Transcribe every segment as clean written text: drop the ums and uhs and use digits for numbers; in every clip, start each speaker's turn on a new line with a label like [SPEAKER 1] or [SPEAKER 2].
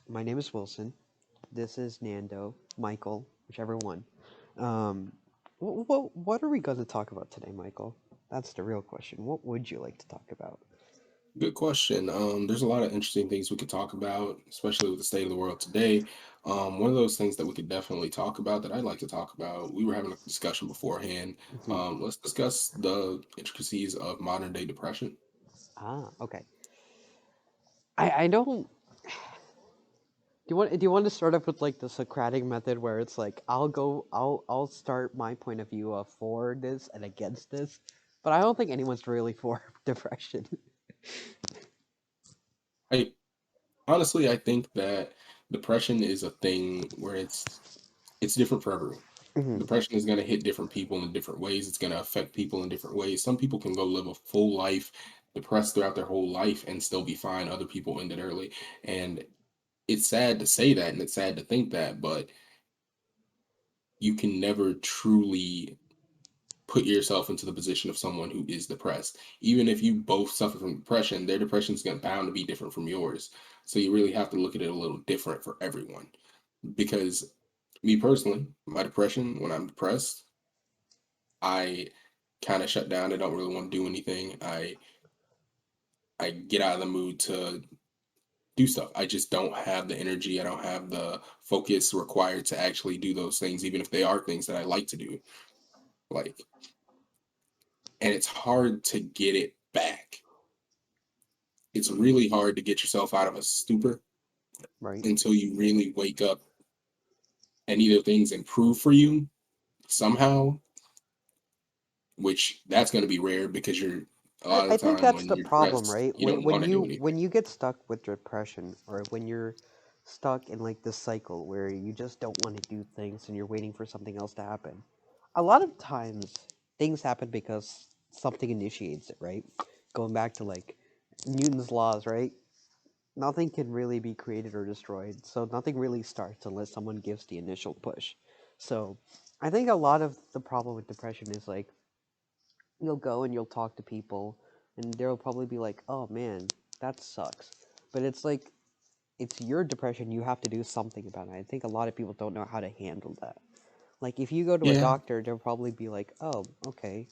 [SPEAKER 1] My name is Wilson. This is Nando, Michael, whichever one. Um, what are we going to talk about today, Michael? That's the real question. What would you like to talk about?
[SPEAKER 2] Good question. There's a lot of interesting things we could talk about, especially with the state of the world today. One of those things that we could definitely talk about that I'd like to talk about, we were having a discussion beforehand.
[SPEAKER 1] Mhm.
[SPEAKER 2] Let's discuss the intricacies of modern day depression.
[SPEAKER 1] Okay. I don't. Do you want to start off with like the Socratic method where it's like I'll start my point of view of for this and against this, but I don't think anyone's really for depression.
[SPEAKER 2] I honestly, I think that depression is a thing where it's different for everyone.
[SPEAKER 1] Hmm.
[SPEAKER 2] Depression is going to hit different people in different ways. It's going to affect people in different ways. Some people can go live a full life depressed throughout their whole life and still be fine. Other people end it early. And it's sad to say that and it's sad to think that, but you can never truly put yourself into the position of someone who is depressed. Even if you both suffer from depression, their depression is going bound to be different from yours. So you really have to look at it a little different for everyone. Because me personally, my depression, when I'm depressed, I kind of shut down. I don't really want to do anything. I get out of the mood to do stuff. I just don't have the energy. I don't have the focus required to actually do those things, even if they are things that I like to do. Like, and it's hard to get it back. It's
[SPEAKER 1] Hmm.
[SPEAKER 2] really hard to get yourself out of a stupor
[SPEAKER 1] Right.
[SPEAKER 2] until you really wake up and either things improve for you somehow, which that's going to be rare because you're a
[SPEAKER 1] I,
[SPEAKER 2] lot of
[SPEAKER 1] I
[SPEAKER 2] the
[SPEAKER 1] think
[SPEAKER 2] time
[SPEAKER 1] that's
[SPEAKER 2] when
[SPEAKER 1] the
[SPEAKER 2] you're
[SPEAKER 1] problem,
[SPEAKER 2] depressed,
[SPEAKER 1] right?
[SPEAKER 2] you
[SPEAKER 1] When
[SPEAKER 2] don't
[SPEAKER 1] when
[SPEAKER 2] want to do
[SPEAKER 1] you when
[SPEAKER 2] anything.
[SPEAKER 1] you get stuck with depression, or when you're stuck in like this cycle where you just don't want to do things and you're waiting for something else to happen. A lot of times things happen because something initiates it, right? Going back to like Newton's laws, right? Nothing can really be created or destroyed, so nothing really starts unless someone gives the initial push. So I think a lot of the problem with depression is like you'll go and you'll talk to people and they'll probably be like, "Oh man, that sucks." But it's like it's your depression, you have to do something about it. I think a lot of people don't know how to handle that. Like if you go to a
[SPEAKER 2] Yeah,
[SPEAKER 1] doctor, they'll probably be like, "Oh, okay,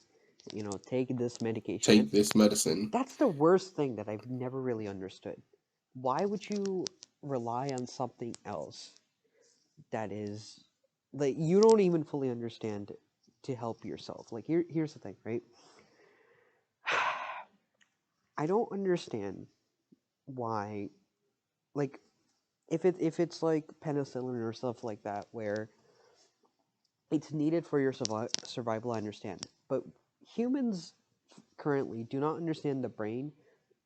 [SPEAKER 1] take this medication." And
[SPEAKER 2] take this medicine.
[SPEAKER 1] that's the worst thing that I've never really understood. Why would you rely on something else that is like you don't even fully understand to help yourself? Like here's the thing, right? I don't understand why, like, if it's like penicillin or stuff like that where it's needed for your survival, I understand, but humans currently do not understand the brain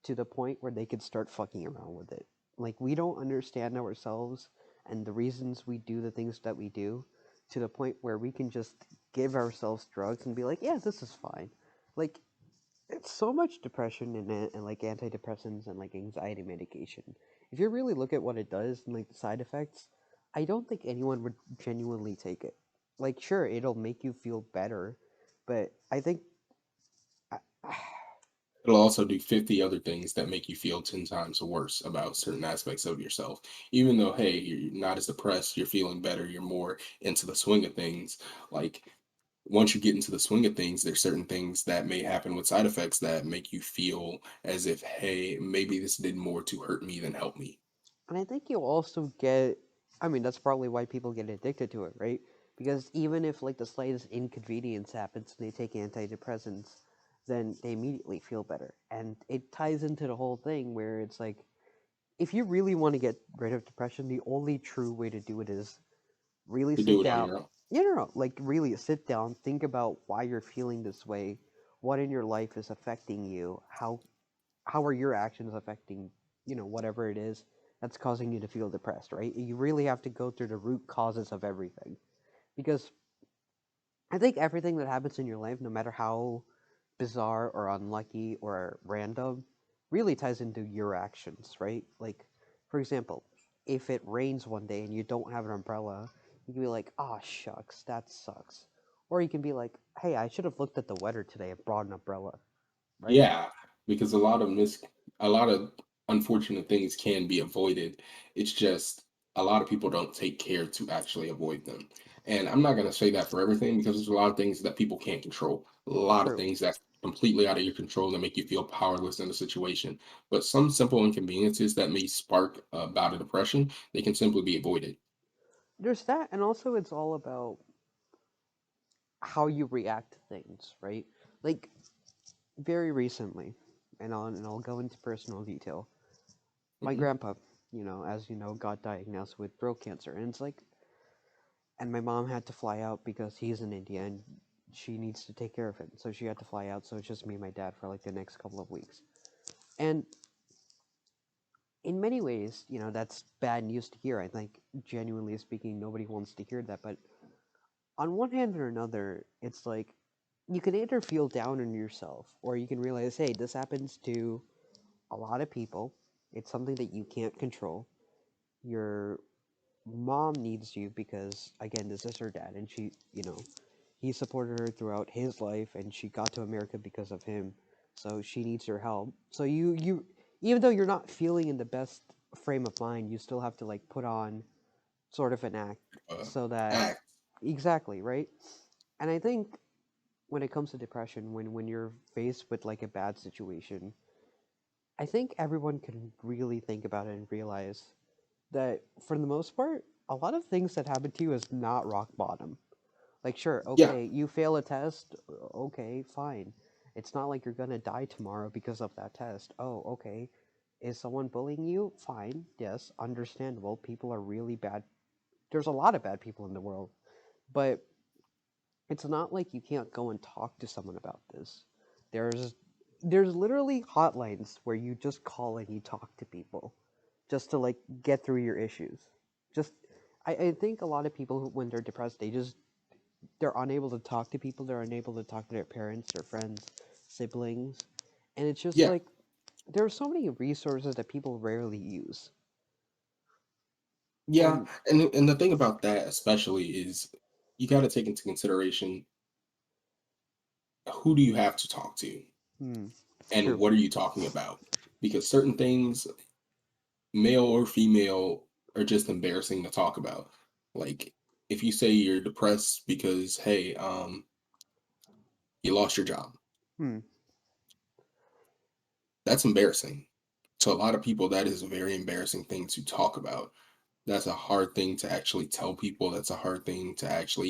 [SPEAKER 1] to the point where they could start fucking around with it. Like we don't understand ourselves and the reasons we do the things that we do to the point where we can just give ourselves drugs and be like, yeah, this is fine. Like it's so much depression and like antidepressants and like anxiety medication. If you really look at what it does and like the side effects, I don't think anyone would genuinely take it. Like, sure, it'll make you feel better, but I think I,
[SPEAKER 2] It'll also do 50 other things that make you feel 10 times worse about certain aspects of yourself. Even though, hey, you're not as depressed, you're feeling better, you're more into the swing of things. Like, once you get into the swing of things, there's certain things that may happen with side effects that make you feel as if, hey, maybe this did more to hurt me than help me.
[SPEAKER 1] and I think you'll also get. I mean, that's probably why people get addicted to it, right? Because even if like the slightest inconvenience happens and they take antidepressants, then they immediately feel better, and it ties into the whole thing where it's like if you really want to get rid of depression, the only true way to do it is really
[SPEAKER 2] To do
[SPEAKER 1] sit
[SPEAKER 2] it on
[SPEAKER 1] down.
[SPEAKER 2] your own.
[SPEAKER 1] No. Like, really sit down, think about why you're feeling this way, what in your life is affecting you, how are your actions affecting, whatever it is that's causing you to feel depressed, right? You really have to go through the root causes of everything. Because I think everything that happens in your life, no matter how bizarre or unlucky or random, really ties into your actions, right? Like, for example, if it rains one day and you don't have an umbrella, you can be like, "Oh shucks, that sucks," or you can be like, "Hey, I should have looked at the weather today and brought an umbrella," right?
[SPEAKER 2] Yeah, because a lot of unfortunate things can be avoided. It's just a lot of people don't take care to actually avoid them. And I'm not going to say that for everything because there's a lot of things that people can't control. A lot of
[SPEAKER 1] True.
[SPEAKER 2] things that's completely out of your control that make you feel powerless in a situation. But some simple inconveniences that may spark a bout of depression, they can simply be avoided.
[SPEAKER 1] There's that, and also it's all about how you react to things, right? Like very recently, and I'll go into personal detail. My
[SPEAKER 2] Hmm.
[SPEAKER 1] grandpa, as you know, got diagnosed with throat cancer, and it's like, and my mom had to fly out because he's in India and she needs to take care of him, so she had to fly out. So it's just me and my dad for like the next couple of weeks, and in many ways, that's bad news to hear. I think, genuinely speaking, nobody wants to hear that, but on one hand or another, it's like you can either feel down on yourself or you can realize, hey, this happens to a lot of people. It's something that you can't control. Your mom needs you because, again, this is her dad, and he supported her throughout his life, and she got to America because of him. So she needs your help. So even though you're not feeling in the best frame of mind, you still have to like put on sort of an act
[SPEAKER 2] Uh,
[SPEAKER 1] so that
[SPEAKER 2] Act.
[SPEAKER 1] exactly right. And I think when it comes to depression, when you're faced with like a bad situation, I think everyone can really think about it and realize that for the most part, a lot of things that happen to you is not rock bottom. Like, sure,
[SPEAKER 2] Yeah,
[SPEAKER 1] okay, you fail a test, okay, fine. It's not like you're gonna die tomorrow because of that test. Oh, okay. Is someone bullying you? Fine, yes, understandable. People are really bad. There's a lot of bad people in the world, but it's not like you can't go and talk to someone about this. There's there's literally hotlines where you just call and you talk to people just to like get through your issues. Just I think a lot of people when they're depressed they're unable to talk to people, they're unable to talk to their parents, their friends, siblings. And it's just
[SPEAKER 2] yeah,
[SPEAKER 1] like there are so many resources that people rarely use.
[SPEAKER 2] yeah.
[SPEAKER 1] And
[SPEAKER 2] And the thing about that especially is you got to take into consideration who do you have to talk to
[SPEAKER 1] hmm,
[SPEAKER 2] and
[SPEAKER 1] true.
[SPEAKER 2] what are you talking about? Because certain things, male or female, are just embarrassing to talk about. Like if you say you're depressed because hey, you lost your job,
[SPEAKER 1] Hmm,
[SPEAKER 2] that's embarrassing. To a lot of people, that is a very embarrassing thing to talk about. That's a hard thing to actually tell people. That's a hard thing to actually,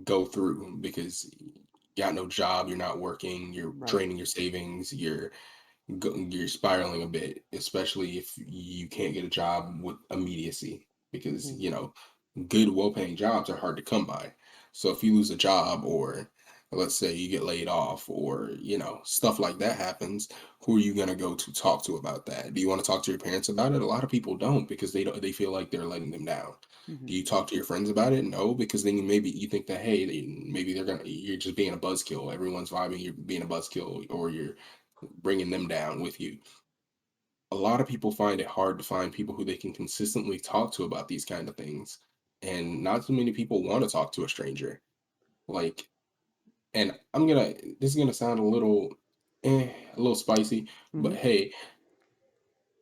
[SPEAKER 2] go through because you got no job, you're not working, you're
[SPEAKER 1] right.
[SPEAKER 2] draining your savings, you're spiraling a bit, especially if you can't get a job with immediacy because
[SPEAKER 1] Hmm,
[SPEAKER 2] good, well-paying jobs are hard to come by. So if you lose a job, or let's say you get laid off, or stuff like that happens, who are you gonna go to talk to about that? Do you want to talk to your parents about it? A lot of people don't because they feel like they're letting them down.
[SPEAKER 1] hmm,
[SPEAKER 2] Do you talk to your friends about it? No, because then maybe you think that hey, maybe you're just being a buzzkill. Everyone's vibing, you're being a buzzkill, or you're bringing them down with you. A lot of people find it hard to find people who they can consistently talk to about these kind of things. And not too many people want to talk to a stranger. Like, and this is gonna sound a little spicy, but
[SPEAKER 1] hmm,
[SPEAKER 2] hey,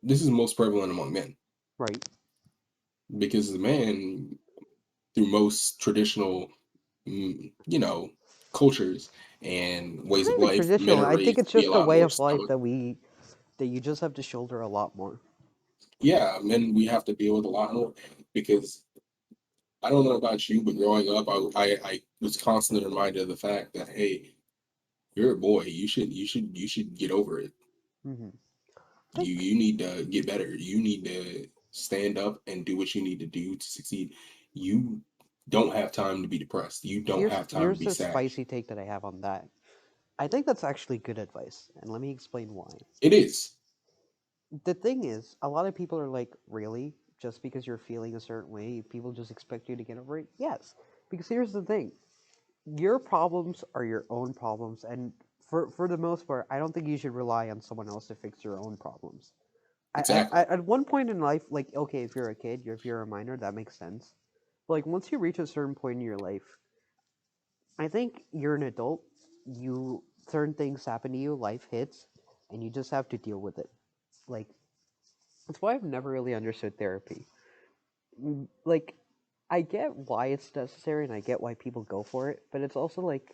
[SPEAKER 2] this is most prevalent among men
[SPEAKER 1] right.
[SPEAKER 2] because the man, through most traditional, cultures and
[SPEAKER 1] It's
[SPEAKER 2] ways
[SPEAKER 1] not
[SPEAKER 2] of
[SPEAKER 1] even
[SPEAKER 2] life, men
[SPEAKER 1] traditional.
[SPEAKER 2] are
[SPEAKER 1] I think
[SPEAKER 2] raised
[SPEAKER 1] it's
[SPEAKER 2] to be a
[SPEAKER 1] just a
[SPEAKER 2] lot
[SPEAKER 1] way
[SPEAKER 2] more
[SPEAKER 1] of life
[SPEAKER 2] stoic.
[SPEAKER 1] that you just have to shoulder a lot more.
[SPEAKER 2] Yeah, men, we have to deal with a lot more because I don't know about you, but growing up, I was constantly reminded of the fact that hey, you're a boy. You should get over it.
[SPEAKER 1] Hmm. I
[SPEAKER 2] You
[SPEAKER 1] think
[SPEAKER 2] you need to get better. You need to stand up and do what you need to do to succeed. You don't have time to be depressed. You don't
[SPEAKER 1] here's
[SPEAKER 2] have time to
[SPEAKER 1] here's
[SPEAKER 2] be
[SPEAKER 1] the
[SPEAKER 2] sad.
[SPEAKER 1] spicy take that I have on that. I think that's actually good advice, and let me explain why.
[SPEAKER 2] It is.
[SPEAKER 1] The thing is, a lot of people are like, really? Just because you're feeling a certain way, people just expect you to get over it? Yes. Because here's the thing, your problems are your own problems, and for the most part, I don't think you should rely on someone else to fix your own problems.
[SPEAKER 2] Exactly.
[SPEAKER 1] At one point in life, like, okay, if you're a kid, if you're a minor, that makes sense. But like once you reach a certain point in your life, I think you're an adult. You certain things happen to you, life hits, and you just have to deal with it. Like, that's why I've never really understood therapy. Like, I get why it's necessary and I get why people go for it, but it's also like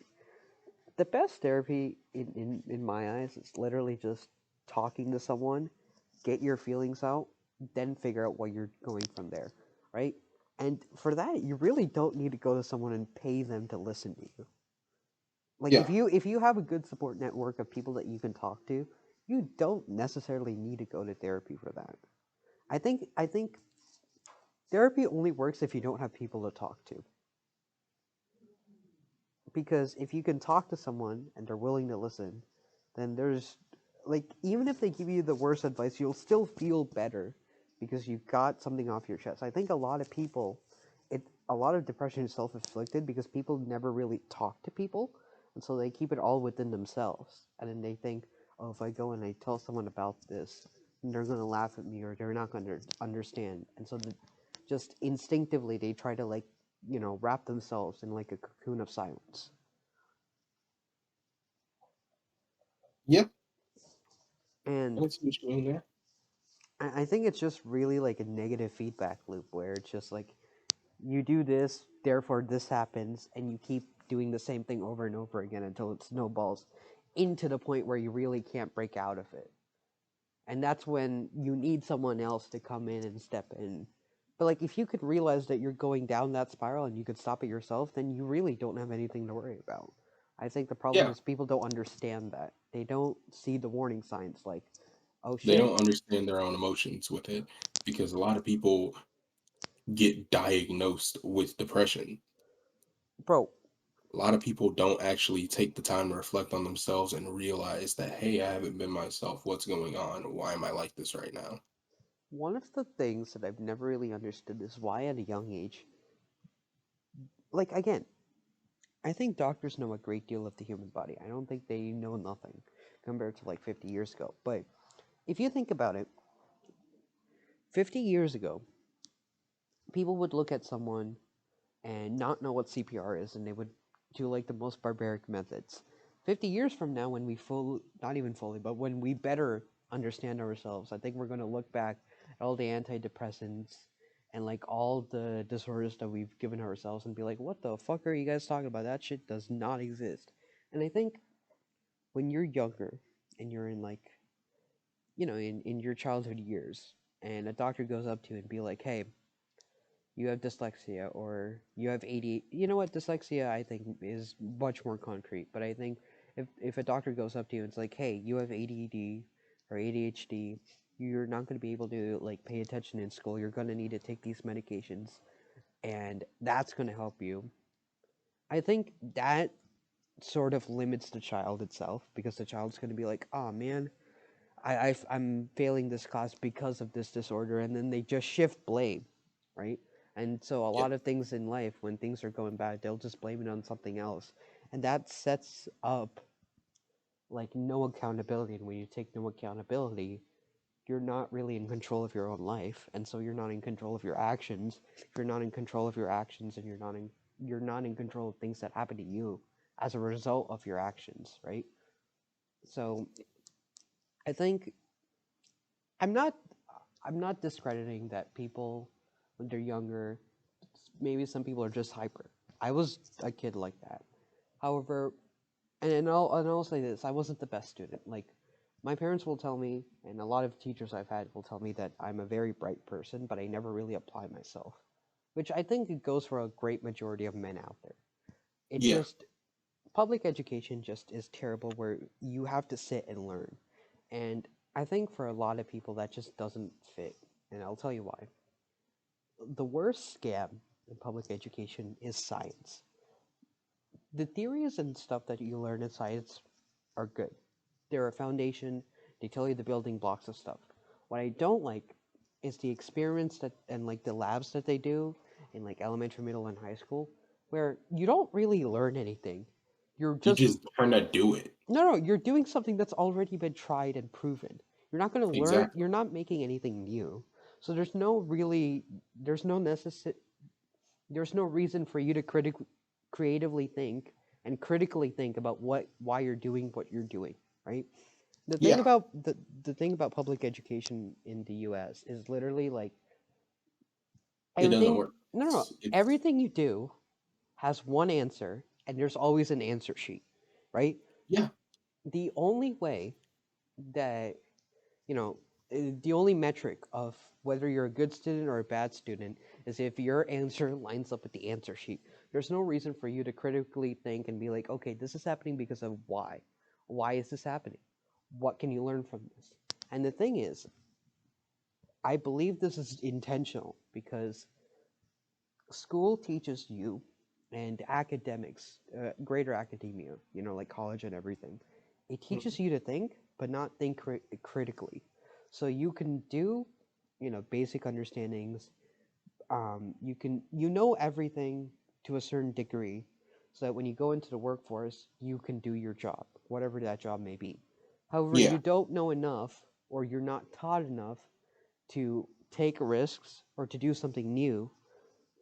[SPEAKER 1] the best therapy in my eyes is literally just talking to someone, get your feelings out, then figure out what you're going from there, right? And for that, you really don't need to go to someone and pay them to listen to you. Like
[SPEAKER 2] Yeah.
[SPEAKER 1] if you have a good support network of people that you can talk to, you don't necessarily need to go to therapy for that. I think therapy only works if you don't have people to talk to. Because if you can talk to someone and they're willing to listen, then there's like even if they give you the worst advice, you'll still feel better because you got something off your chest. I think a lot of people, a lot of depression is self-inflicted because people never really talk to people, and so they keep it all within themselves. And then they think, oh, if I go and I tell someone about this, then they're gonna laugh at me or they're not gonna understand. And so just instinctively they try to like wrap themselves in like a cocoon of silence.
[SPEAKER 2] Yeah. I
[SPEAKER 1] And
[SPEAKER 2] can see what you mean there.
[SPEAKER 1] I think it's just really like a negative feedback loop where it's just like you do this, therefore this happens, and you keep doing the same thing over and over again until it snowballs into the point where you really can't break out of it. And that's when you need someone else to come in and step in. But like if you could realize that you're going down that spiral and you could stop it yourself, then you really don't have anything to worry about. I think the problem
[SPEAKER 2] Yeah.
[SPEAKER 1] is people don't understand that. They don't see the warning signs like, oh
[SPEAKER 2] They
[SPEAKER 1] shit,
[SPEAKER 2] don't understand their own emotions with it because a lot of people get diagnosed with depression.
[SPEAKER 1] bro.
[SPEAKER 2] A lot of people don't actually take the time to reflect on themselves and realize that, hey, I haven't been myself. What's going on? Why am I like this right now?
[SPEAKER 1] One of the things that I've never really understood is why at a young age, like again, I think doctors know a great deal of the human body. I don't think they know nothing compared to like 50 years ago. But if you think about it, 50 years ago, people would look at someone and not know what CPR is, and they would do like the most barbaric methods. 50 years from now, when we not even fully, but when we better understand ourselves, I think we're going to look back at all the antidepressants and like all the disorders that we've given ourselves and be like, what the fuck are you guys talking about? That shit does not exist. And I think when you're younger and you're in like, in your childhood years, and a doctor goes up to you and be like, hey, you have dyslexia or you have ADHD. You know what? Dyslexia, I think, is much more concrete. But I think if a doctor goes up to you and it's like, hey, you have ADD or ADHD, you're not going to be able to like pay attention in school. You're going to need to take these medications, and that's going to help you. I think that sort of limits the child itself because the child's going to be like, oh man, I'm failing this class because of this disorder, and then they just shift blame, right? And so a
[SPEAKER 2] Yeah.
[SPEAKER 1] lot of things in life, when things are going bad, they'll just blame it on something else, and that sets up like no accountability. And when you take no accountability, you're not really in control of your own life, and so you're not in control of your actions. If you're not in control of your actions, and you're not in control of things that happen to you as a result of your actions, right? So I think I'm not I'm not discrediting that people when they're younger, maybe some people are just hyper. I was a kid like that. However, and I'll say this, I wasn't the best student. Like my parents will tell me, and a lot of teachers I've had will tell me that I'm a very bright person, but I never really apply myself, which I think it goes for a great majority of men out there. It
[SPEAKER 2] Yeah.
[SPEAKER 1] just public education just is terrible where you have to sit and learn. And I think for a lot of people that just doesn't fit. And I'll tell you why. The worst scam in public education is science. The theories and stuff that you learn in science are good. They're a foundation, they tell you the building blocks of stuff. What I don't like is the experiments that and like the labs that they do in like elementary, middle, and high school, where you don't really learn anything. You're
[SPEAKER 2] You
[SPEAKER 1] just
[SPEAKER 2] just kind of do it.
[SPEAKER 1] no, you're doing something that's already been tried and proven. You're not going to learn,
[SPEAKER 2] Exactly.
[SPEAKER 1] you're not making anything new. So there's no reason for you to creatively think and critically think about why you're doing what you're doing, right? The thing
[SPEAKER 2] Yeah,
[SPEAKER 1] about the thing about public education in the U.S. is literally like
[SPEAKER 2] it doesn't
[SPEAKER 1] everything.
[SPEAKER 2] work.
[SPEAKER 1] No, no, no.
[SPEAKER 2] It's
[SPEAKER 1] Everything you do has one answer, and there's always an answer sheet, right?
[SPEAKER 2] yeah,
[SPEAKER 1] The only way that you know, the only metric of whether you're a good student or a bad student is if your answer lines up with the answer sheet. There's no reason for you to critically think and be like, okay, this is happening because of why. Why is this happening? What can you learn from this? And the thing is, I believe this is intentional because school teaches you and academics, greater academia, like college and everything, it
[SPEAKER 2] mhm,
[SPEAKER 1] teaches you to think, but not think critically. So you can do, basic understandings. You know everything to a certain degree, so that when you go into the workforce, you can do your job, whatever that job may be. However, you
[SPEAKER 2] yeah,
[SPEAKER 1] don't know enough, or you're not taught enough to take risks or to do something new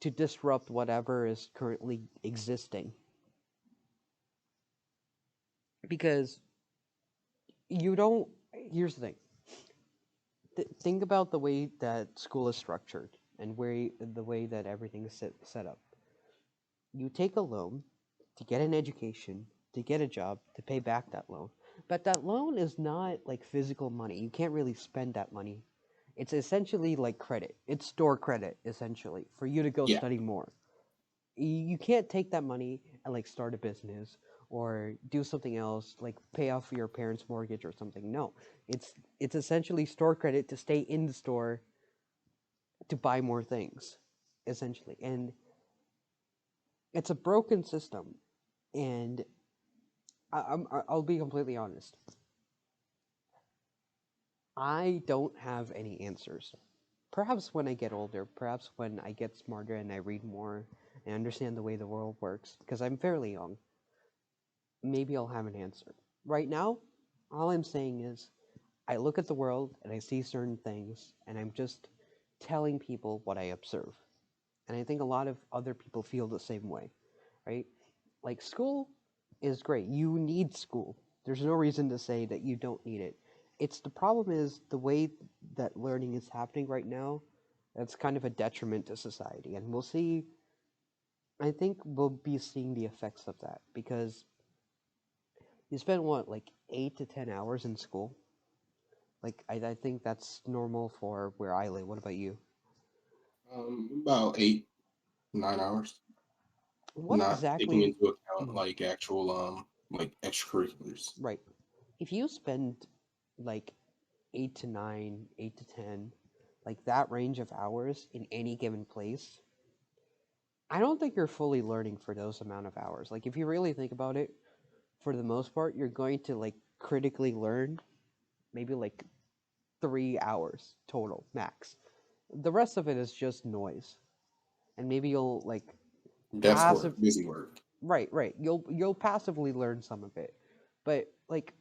[SPEAKER 1] to disrupt whatever is currently existing. Because you don't, here's the thing, think about the way that school is structured and the way that everything is set up. You take a loan to get an education, to get a job, to pay back that loan. But that loan is not like physical money. You can't really spend that money. It's essentially like credit. It's store credit, essentially, for you to go
[SPEAKER 2] yeah.
[SPEAKER 1] study more. You can't take that money and like start a business or do something else like pay off your parents' mortgage or something. No, it's essentially store credit to stay in the store to buy more things, essentially. And it's a broken system. And I'll be completely honest, I don't have any answers. Perhaps when I get older, perhaps when I get smarter and I read more and understand the way the world works, because I'm fairly young, maybe I'll have an answer. Right now, all I'm saying is I look at the world and I see certain things, and I'm just telling people what I observe. And I think a lot of other people feel the same way, right? Like, school is great. You need school. There's no reason to say that you don't need it. It's the problem is the way that learning is happening right now, that's kind of a detriment to society. And we'll see, I think we'll be seeing the effects of that because you spend what, like 8 to 10 hours in school? Like, I think that's normal for where I live. What about you?
[SPEAKER 2] About 8, 9 hours,
[SPEAKER 1] What
[SPEAKER 2] not taking
[SPEAKER 1] exactly?
[SPEAKER 2] into account
[SPEAKER 1] Mhm.
[SPEAKER 2] like actual like extracurriculars.
[SPEAKER 1] Right. If you spend like 8 to 9, 8 to 10, like that range of hours in any given place, I don't think you're fully learning for those amount of hours. Like, if you really think about it, for the most part, you're going to like critically learn maybe like 3 hours total max. The rest of it is just noise, and maybe you'll like
[SPEAKER 2] Desk
[SPEAKER 1] passive.
[SPEAKER 2] work, busy work.
[SPEAKER 1] Right, right. You'll passively learn some of it, but like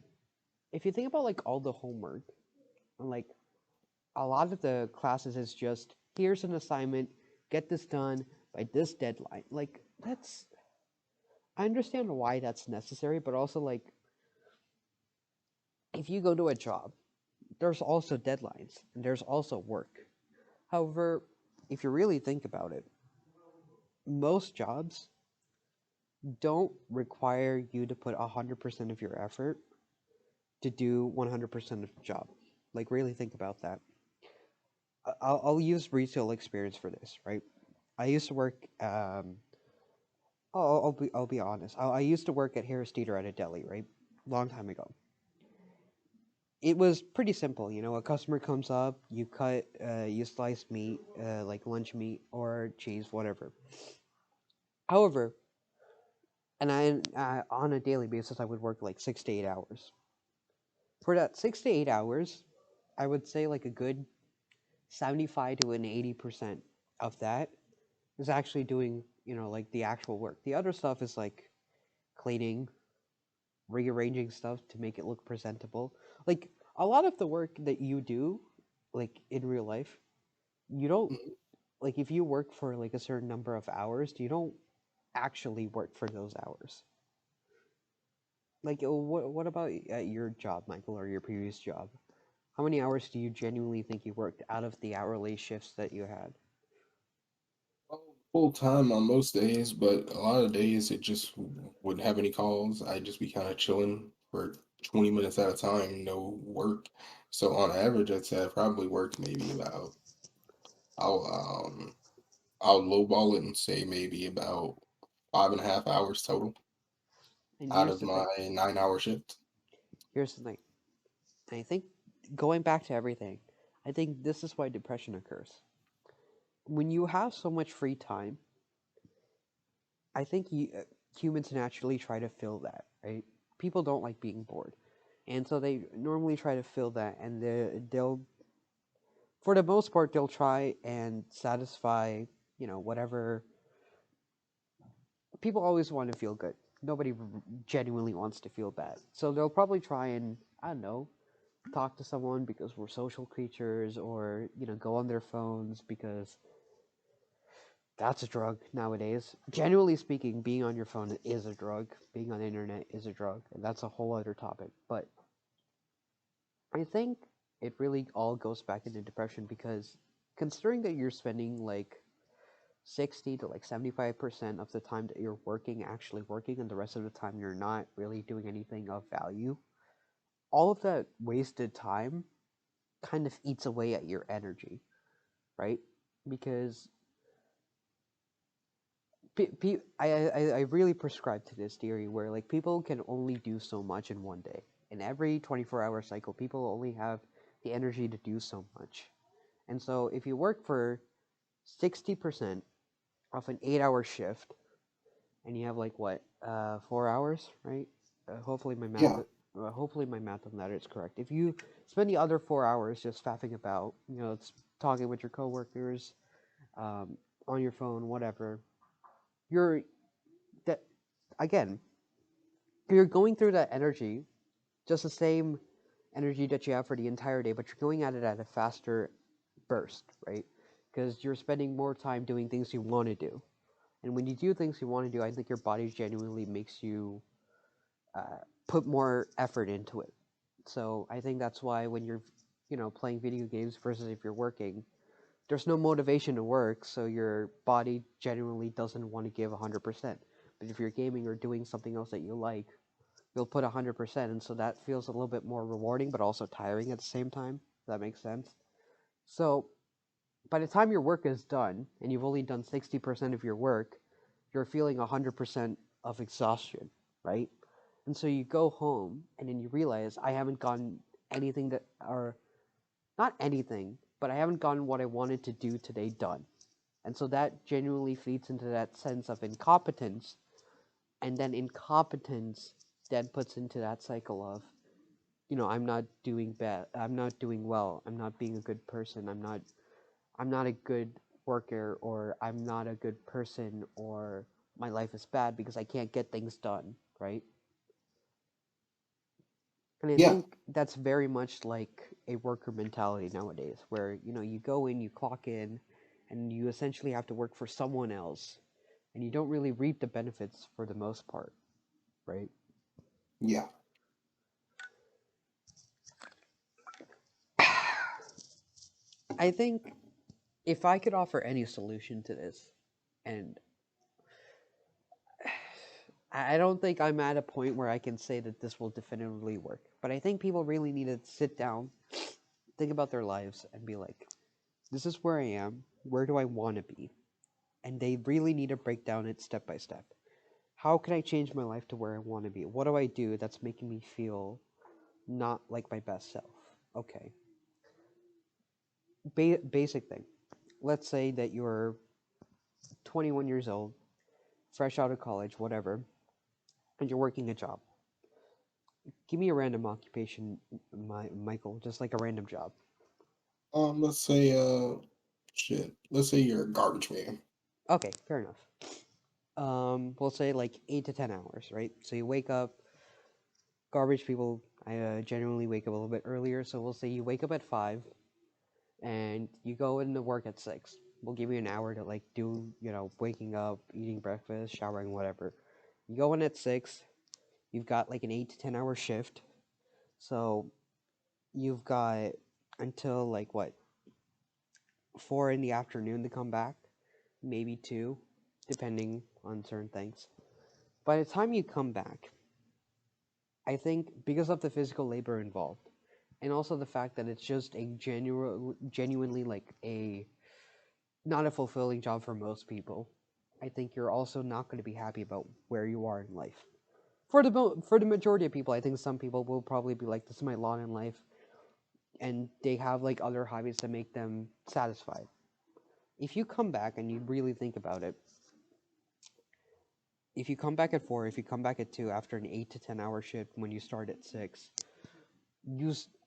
[SPEAKER 1] if you think about like all the homework, like a lot of the classes is just here's an assignment, get this done by this deadline. Like that's I understand why that's necessary, but also like if you go to a job, there's also deadlines and there's also work. However, if you really think about it, most jobs don't require you to put 100% of your effort to do 100% of the job. Like, really think about that. I'll use retail experience for this, right? I used to work. I'll be honest. I used to work at Harris Teeter at a deli, right? Long time ago. It was pretty simple. A customer comes up, you slice meat, like lunch meat or cheese, whatever. However, and on a daily basis, I would work like 6 to 8 hours. For that 6 to 8 hours, I would say like a good 75 to an 80% of that is actually doing, like the actual work. The other stuff is like cleaning, rearranging stuff to make it look presentable. Like a lot of the work that you do, like in real life, you don't
[SPEAKER 2] Mhm.
[SPEAKER 1] like if you work for like a certain number of hours, you don't actually work for those hours. Like, what about at your job, Michael, or your previous job? How many hours do you genuinely think you worked out of the hourly shifts that you had?
[SPEAKER 2] Full time on most days, but a lot of days it just wouldn't have any calls. I'd just be kind of chilling for 20 minutes at a time, no work. So on average, I'd say I probably worked maybe about I'll I'll lowball it and say maybe about 5.5 hours total
[SPEAKER 1] And
[SPEAKER 2] out
[SPEAKER 1] here's
[SPEAKER 2] of
[SPEAKER 1] the thing.
[SPEAKER 2] my 9 hour shift.
[SPEAKER 1] Here's the thing. I think going back to everything, I think this is why depression occurs. When you have so much free time, I think humans naturally try to fill that, right? People don't like being bored. And so they normally try to fill that, and they'll, for the most part, they'll try and satisfy, whatever. People always want to feel good. Nobody genuinely wants to feel bad. So they'll probably try and, I don't know, talk to someone because we're social creatures, or, go on their phones because that's a drug nowadays. Generally speaking, being on your phone is a drug. Being on the internet is a drug, and that's a whole other topic. But I think it really all goes back into depression because considering that you're spending like 60 to like 75% of the time that you're working actually working, and the rest of the time you're not really doing anything of value, all of that wasted time kind of eats away at your energy, right? Because I really prescribe to this theory where like people can only do so much in one day. In every 24-hour cycle, people only have the energy to do so much. And so if you work for 60% of an 8-hour shift, and you have like what, 4 hours, right? Hopefully my math
[SPEAKER 2] Yeah,
[SPEAKER 1] hopefully my math on that is correct. If you spend the other 4 hours just faffing about, it's talking with your coworkers, um, on your phone, whatever, you're that again, you're going through that energy, just the same energy that you have for the entire day, but you're going at it at a faster burst, right? Because you're spending more time doing things you want to do. And when you do things you want to do, I think your body genuinely makes you put more effort into it. So I think that's why when you're, playing video games versus if you're working, there's no motivation to work, so your body genuinely doesn't want to give 100%. But if you're gaming or doing something else that you like, you'll put 100%, and so that feels a little bit more rewarding but also tiring at the same time. If that makes sense. So by the time your work is done and you've only done 60% of your work, you're feeling 100% of exhaustion, right? And so you go home and then you realize I haven't gotten anything that, or not anything, but I haven't gotten what I wanted to do today done. And so that genuinely feeds into that sense of incompetence, and then incompetence then puts into that cycle of, I'm not doing bad, I'm not doing well, I'm not being a good person, I'm not a good worker, or I'm not a good person, or my life is bad because I can't get things done, right? And I
[SPEAKER 2] yeah,
[SPEAKER 1] think that's very much like a worker mentality nowadays, where, you go in, you clock in, and you essentially have to work for someone else, and you don't really reap the benefits for the most part, right?
[SPEAKER 2] yeah.
[SPEAKER 1] I think if I could offer any solution to this, and I don't think I'm at a point where I can say that this will definitively work, but I think people really need to sit down, think about their lives, and be like, this is where I am, where do I want to be? And they really need to break down it step by step. How can I change my life to where I want to be? What do I do that's making me feel not like my best self? Okay. Basic thing. Let's say that you're 21 years old, fresh out of college, whatever, and you're working a job. Give me a random occupation, Michael, just like a random job.
[SPEAKER 2] Let's say shit. Let's say you're a garbage man.
[SPEAKER 1] Okay, fair enough. We'll say like 8 to 10 hours, right? So you wake up. Garbage people, I generally wake up a little bit earlier, so we'll say you wake up at 5, and you go into work at 6. We'll give you an hour to like do, waking up, eating breakfast, showering, whatever. You go in at 6. you've got like an 8 to 10 hour shift. So you've got until like what, 4 in the afternoon to come back, maybe two, depending on certain things. By the time you come back, I think because of the physical labor involved, and also the fact that it's just a genuinely like a not a fulfilling job for most people, I think you're also not going to be happy about where you are in life. For the majority of people, I think some people will probably be like, "This is my lot in life," and they have like other hobbies that make them satisfied. If you come back and you really think about it, if you come back at 4, if you come back at 2 after an 8 to 10 hour shift when you start at 6,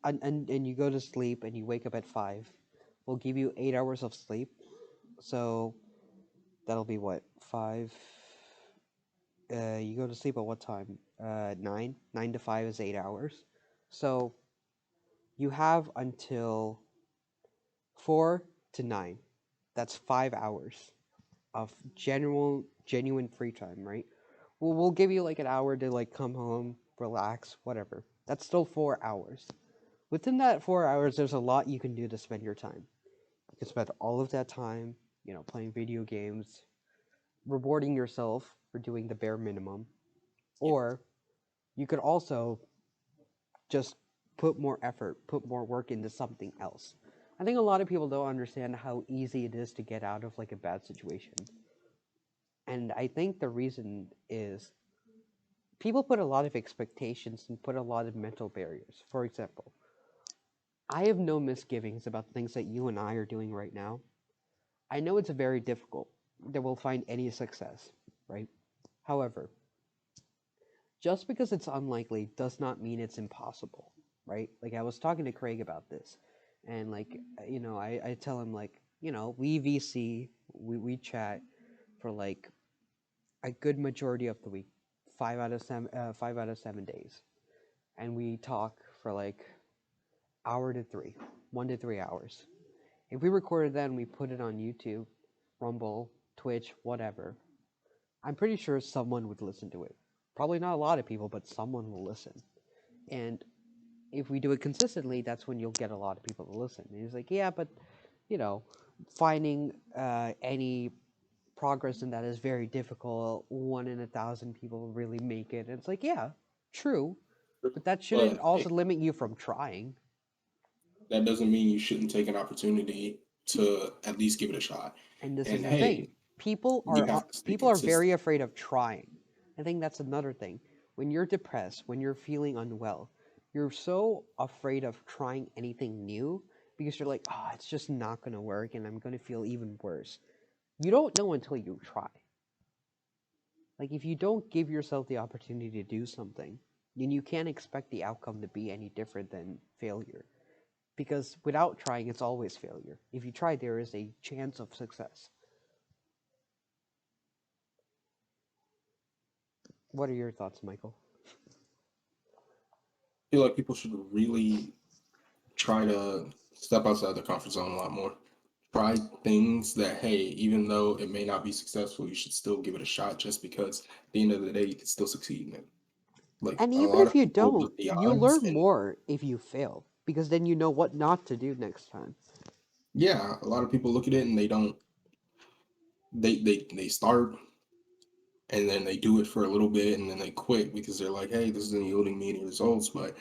[SPEAKER 1] and you go to sleep and you wake up at 5, we'll give you 8 hours of sleep. So that'll be what, 5? You go to sleep at what time? 9. 9 to 5 is 8 hours. So you have until 4 to 9. That's 5 hours of genuine free time, right? We'll give you like an hour to like come home, relax, whatever. That's still 4 hours. Within that 4 hours, there's a lot you can do to spend your time. You can spend all of that time, playing video games, rewarding yourself for doing the bare minimum,
[SPEAKER 2] Yeah.
[SPEAKER 1] or you could also just put more effort, put more work into something else. I think a lot of people don't understand how easy it is to get out of like a bad situation. And I think the reason is people put a lot of expectations and put a lot of mental barriers. For example, I have no misgivings about things that you and I are doing right now. I know it's very difficult that we'll find any success, right? However, just because it's unlikely does not mean it's impossible, right? Like I was talking to Craig about this, and like I tell him like we VC, we chat for like a good majority of the week, 5 out of 7 days, and we talk for like hour to three, 1 to 3 hours. If we recorded that and we put it on YouTube, Rumble, Twitch, whatever, I'm pretty sure someone would listen to it. Probably not a lot of people, but someone will listen. And if we do it consistently, that's when you'll get a lot of people to listen. And he's like, yeah, but you know, finding any progress in that is very difficult. 1 in 1,000 people really make it. And it's like, yeah, true, but that shouldn't
[SPEAKER 2] But
[SPEAKER 1] also limit you from trying.
[SPEAKER 2] that doesn't mean you shouldn't take an opportunity to at least give it a shot.
[SPEAKER 1] And this is
[SPEAKER 2] And
[SPEAKER 1] the thing.
[SPEAKER 2] hey,
[SPEAKER 1] People
[SPEAKER 2] you
[SPEAKER 1] are
[SPEAKER 2] have to stay
[SPEAKER 1] very
[SPEAKER 2] consistent.
[SPEAKER 1] afraid of trying. I think that's another thing. When you're depressed, when you're feeling unwell, you're so afraid of trying anything new because you're like, "Oh, it's just not going to work and I'm going to feel even worse." You don't know until you try. Like if you don't give yourself the opportunity to do something, then you can't expect the outcome to be any different than failure. Because without trying, it's always failure. If you try, there is a chance of success. What are your thoughts, Michael?
[SPEAKER 2] I feel like people should really try to step outside their comfort zone a lot more. Try things that, hey, even though it may not be successful, you should still give it a shot just because at the end of the day, you can still succeed in it. Like
[SPEAKER 1] And
[SPEAKER 2] a
[SPEAKER 1] even
[SPEAKER 2] lot
[SPEAKER 1] if
[SPEAKER 2] of
[SPEAKER 1] you
[SPEAKER 2] people
[SPEAKER 1] don't,
[SPEAKER 2] look at the
[SPEAKER 1] you
[SPEAKER 2] odds
[SPEAKER 1] learn
[SPEAKER 2] and
[SPEAKER 1] more if you fail because then you know what not to do next time.
[SPEAKER 2] yeah, a lot of people look at it and they don't they start and then they do it for a little bit and then they quit because they're like, hey, this isn't yielding me any results. But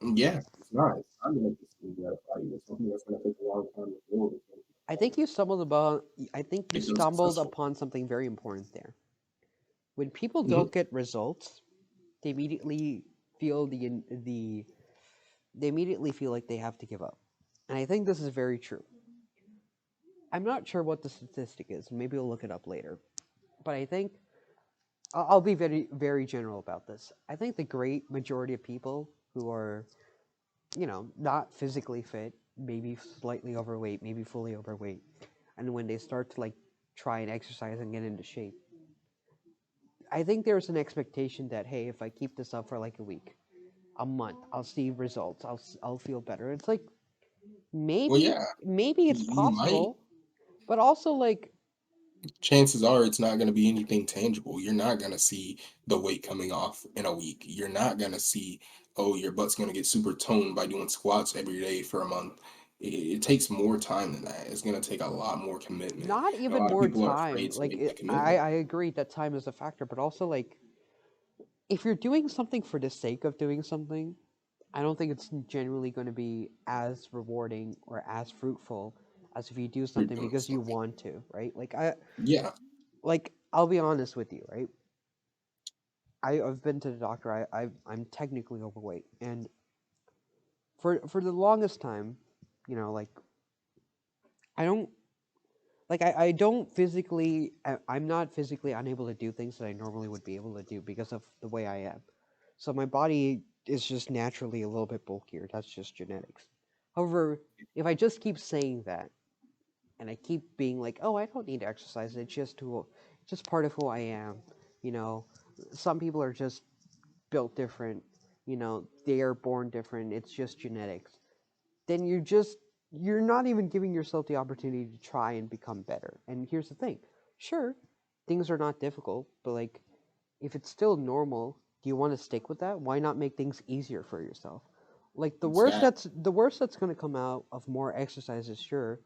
[SPEAKER 2] yeah, it's not. It's not gonna just gratify you. It's something that's gonna take a long time to build. It's gonna take
[SPEAKER 1] I
[SPEAKER 2] a long
[SPEAKER 1] think you stumbled about I think you
[SPEAKER 2] make them
[SPEAKER 1] stumbled
[SPEAKER 2] successful.
[SPEAKER 1] upon something very important there. When people
[SPEAKER 2] Hmm.
[SPEAKER 1] don't get results, they immediately feel they immediately feel like they have to give up. And I think this is very true. I'm not sure what the statistic is. Maybe we'll look it up later. But I think I'll be very general about this. I think the great majority of people who are not physically fit, maybe slightly overweight, maybe fully overweight, and when they start to like try and exercise and get into shape, I think there's an expectation that hey, if I keep this up for like a week, a month, I'll see results. I'll feel better. It's like
[SPEAKER 2] Well,
[SPEAKER 1] maybe
[SPEAKER 2] yeah,
[SPEAKER 1] maybe it's
[SPEAKER 2] you might.
[SPEAKER 1] possible, but also like
[SPEAKER 2] chances are it's not going to be anything tangible. You're not going to see the weight coming off in a week. You're not going to see, oh, your butt's going to get super toned by doing squats every day for a month. It takes more time than that. It's going to take a lot more commitment.
[SPEAKER 1] Not
[SPEAKER 2] And a
[SPEAKER 1] even
[SPEAKER 2] lot of
[SPEAKER 1] more
[SPEAKER 2] people are
[SPEAKER 1] time.
[SPEAKER 2] afraid to
[SPEAKER 1] Like
[SPEAKER 2] make that
[SPEAKER 1] I
[SPEAKER 2] commitment.
[SPEAKER 1] agree that time is a factor, but also like if you're doing something for the sake of doing something, I don't think it's genuinely going to be as rewarding or as fruitful as if you do
[SPEAKER 2] You're
[SPEAKER 1] something
[SPEAKER 2] doing
[SPEAKER 1] because you
[SPEAKER 2] something.
[SPEAKER 1] want to, right?
[SPEAKER 2] Yeah,
[SPEAKER 1] Like I'll be honest with you, right? I've been to the doctor. I'm technically overweight, and for the longest time, like I don't I don't physically I'm not physically unable to do things that I normally would be able to do because of the way I am. So my body is just naturally a little bit bulkier. That's just genetics. However, if I just keep saying that and I keep being like, "Oh, I don't need to exercise. It's just part of who I am." You know, some people are just built different. They are born different. It's just genetics. Then you're not even giving yourself the opportunity to try and become better. And here's the thing. Sure, things are not difficult, but like if it's still normal, do you want to stick with that? Why not make things easier for yourself? Like
[SPEAKER 2] exactly.
[SPEAKER 1] the worst that's going to come out of more exercises, sure,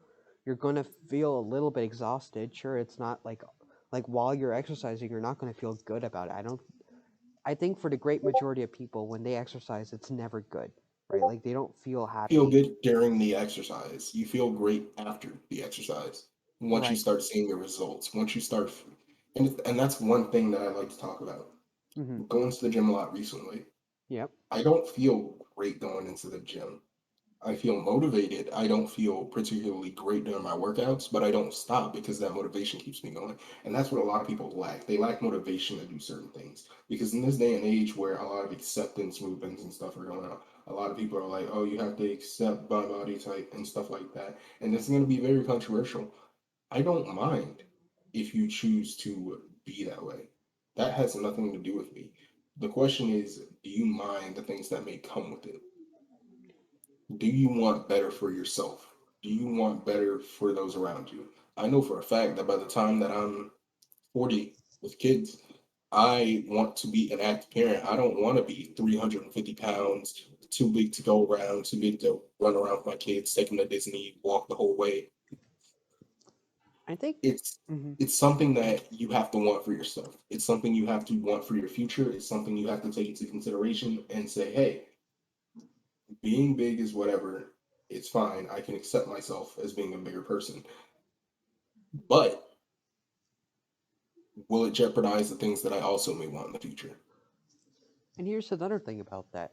[SPEAKER 1] you're going to feel a little bit exhausted. Sure, it's not like while you're exercising, you're not going to feel good about it. I think for the great majority of people when they exercise, it's never good, right? Like they don't feel
[SPEAKER 2] Feel
[SPEAKER 1] happy.
[SPEAKER 2] good during the exercise. You feel great after the exercise. Once you
[SPEAKER 1] Right.
[SPEAKER 2] start seeing the results, once you start, and that's one thing that I like to talk about.
[SPEAKER 1] Mhm.
[SPEAKER 2] Going to the gym a lot recently.
[SPEAKER 1] Yep.
[SPEAKER 2] I don't feel great going into the gym. I feel motivated. I don't feel particularly great during my workouts, but I don't stop because that motivation keeps me going. And that's what a lot of people lack. They lack motivation to do certain things. Because in this day and age where a lot of acceptance movements and stuff are going on, a lot of people are like, oh, you have to accept my body type and stuff like that. And this is going to be very controversial. I don't mind if you choose to be that way. That has nothing to do with me. The question is, do you mind the things that may come with it? Do you want better for yourself? Do you want better for those around you? I know for a fact that by the time that I'm 40 with kids, I want to be an active parent. I don't want to be 350 pounds, too big to go around, too big to run around with my kids, take them to Disney, walk the whole way.
[SPEAKER 1] I think.
[SPEAKER 2] It's
[SPEAKER 1] Mhm.
[SPEAKER 2] it's something that you have to want for yourself. It's something you have to want for your future. It's something you have to take into consideration and say, hey, being big is whatever. It's fine. I can accept myself as being a bigger person. But will it jeopardize the things that I also may want in the future?
[SPEAKER 1] And here's another thing about that.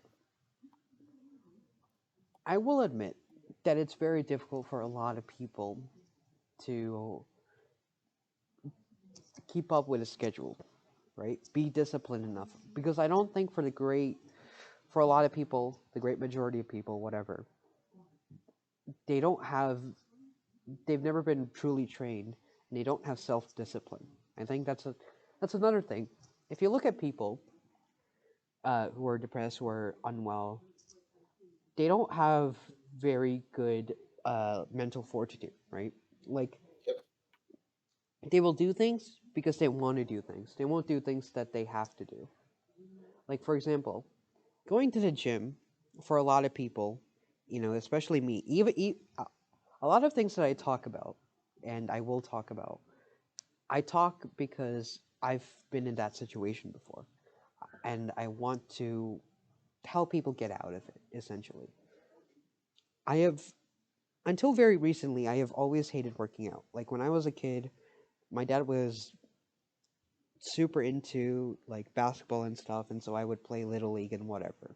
[SPEAKER 1] I will admit that it's very difficult for a lot of people to keep up with a schedule, right? Be disciplined enough because I don't think for a lot of people, the great majority of people, whatever, they don't have they've never been truly trained and they don't have self-discipline. I think that's another thing. If you look at people who are depressed, who are unwell, they don't have very good mental fortitude, right? Like they will do things because they want to do things. They won't do things that they have to do. Like for example, going to the gym for a lot of people, especially me, a lot of things that I talk about and I will talk about. I talk because I've been in that situation before and I want to help people get out of it essentially. I have until very recently I have always hated working out. Like when I was a kid, my dad was super into like basketball and stuff and so I would play little league and whatever.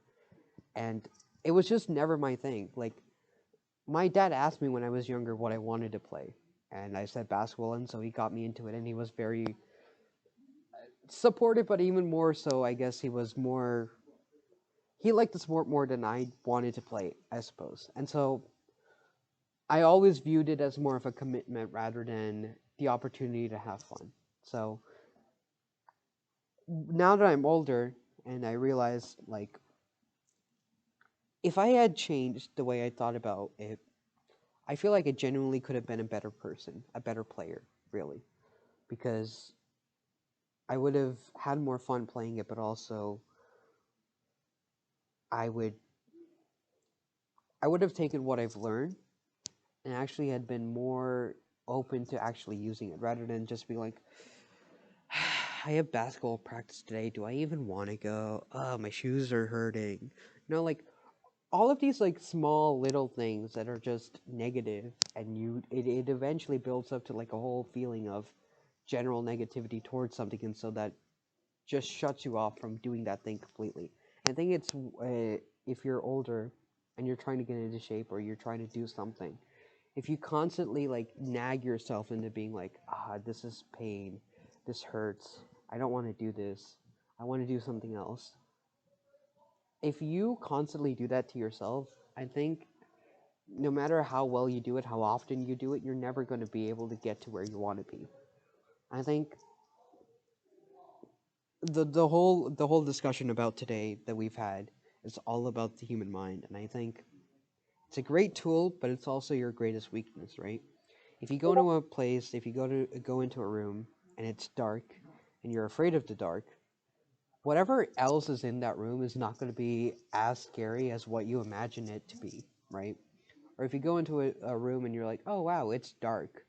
[SPEAKER 1] And it was just never my thing. Like my dad asked me when I was younger what I wanted to play and I said basketball and so he got me into it and he was very supportive but even more so I guess he liked the sport more than I wanted to play, I suppose. And so I always viewed it as more of a commitment rather than the opportunity to have fun. So now that I'm older and I realize like if I had changed the way I thought about it, I feel like I genuinely could have been a better person, a better player, really. because I would have had more fun playing it, but also I would I would have taken what I've learned and actually had been more open to actually using it rather than just be like, I have basketball practice today. Do I even want to go? My shoes are hurting. Like all of these like small little things that are just negative, and it eventually builds up to like a whole feeling of general negativity towards something, and so that just shuts you off from doing that thing completely. And I think it's if you're older and you're trying to get into shape or you're trying to do something, if you constantly like nag yourself into being like, this is pain, this hurts, I don't want to do this, I want to do something else. If you constantly do that to yourself, I think no matter how well you do it, how often you do it, you're never going to be able to get to where you want to be. I think the whole discussion about today that we've had is all about the human mind, and I think it's a great tool, but it's also your greatest weakness, right? If you go to a place, if you go into a room and it's dark and you're afraid of the dark, whatever else is in that room is not going to be as scary as what you imagine it to be, right? Or if you go into a room and you're like, oh wow, it's dark,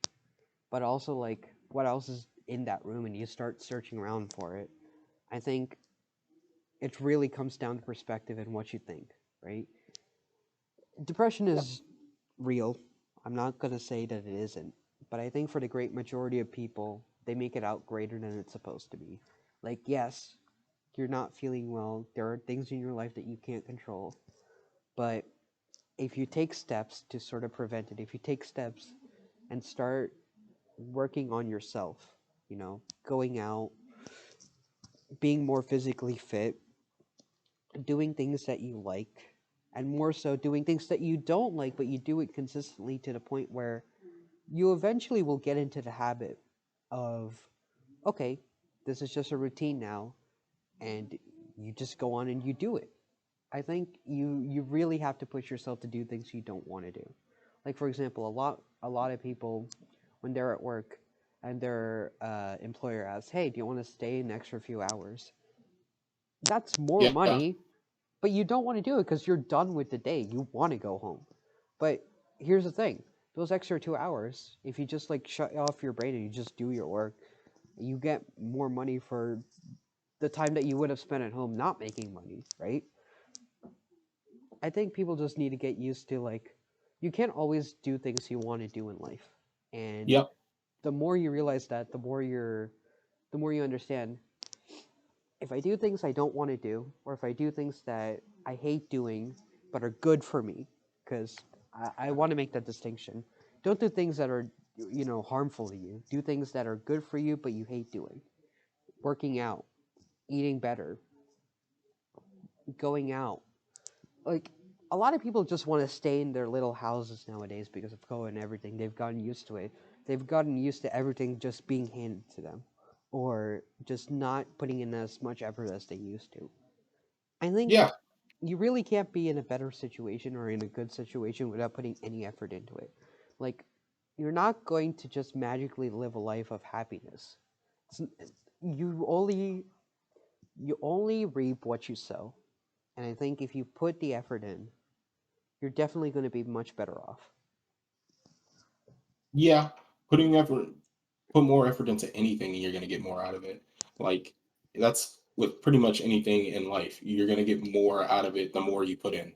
[SPEAKER 1] but also like what else is in that room and you start searching around for it, I think it really comes down to perspective and what you think, right? Depression is real. I'm not going to say that it isn't, but I think for the great majority of people, they make it out greater than it's supposed to be. Like, yes, you're not feeling well. There are things in your life that you can't control, but if you take steps to sort of prevent it, if you take steps and start working on yourself, going out, being more physically fit, doing things that you like, and more so doing things that you don't like, but you do it consistently to the point where you eventually will get into the habit of, okay, this is just a routine now, and you just go on and you do it. I think you really have to push yourself to do things you don't want to do. Like for example, a lot of people when they're at work and their employer asks, "Hey, do you want to stay an extra few hours?" That's more
[SPEAKER 2] Yeah,
[SPEAKER 1] money, but you don't want to do it because you're done with the day. You want to go home. But here's the thing: those extra 2 hours, if you just like shut off your brain and you just do your work, you get more money for the time that you would have spent at home not making money, right? I think people just need to get used to like you can't always do things you want to do in life. And
[SPEAKER 2] yep,
[SPEAKER 1] the more you realize that, the more you understand if I do things I don't want to do or if I do things that I hate doing but are good for me because I want to make that distinction. Don't do things that are harmful to you. Do things that are good for you but you hate doing. Working out, eating better, going out, like a lot of people just want to stay in their little houses nowadays because of COVID and everything. They've gotten used to it. They've gotten used to everything just being handed to them, or just not putting in as much effort as they used to. I think
[SPEAKER 2] yeah,
[SPEAKER 1] you really can't be in a better situation or in a good situation without putting any effort into it. Like, you're not going to just magically live a life of happiness. It's, you only reap what you sow, and I think if you put the effort in, you're definitely going to be much better off.
[SPEAKER 2] yeah. Putting effort, put more effort into anything, and you're gonna get more out of it. Like that's with pretty much anything in life. You're gonna get more out of it the more you put in.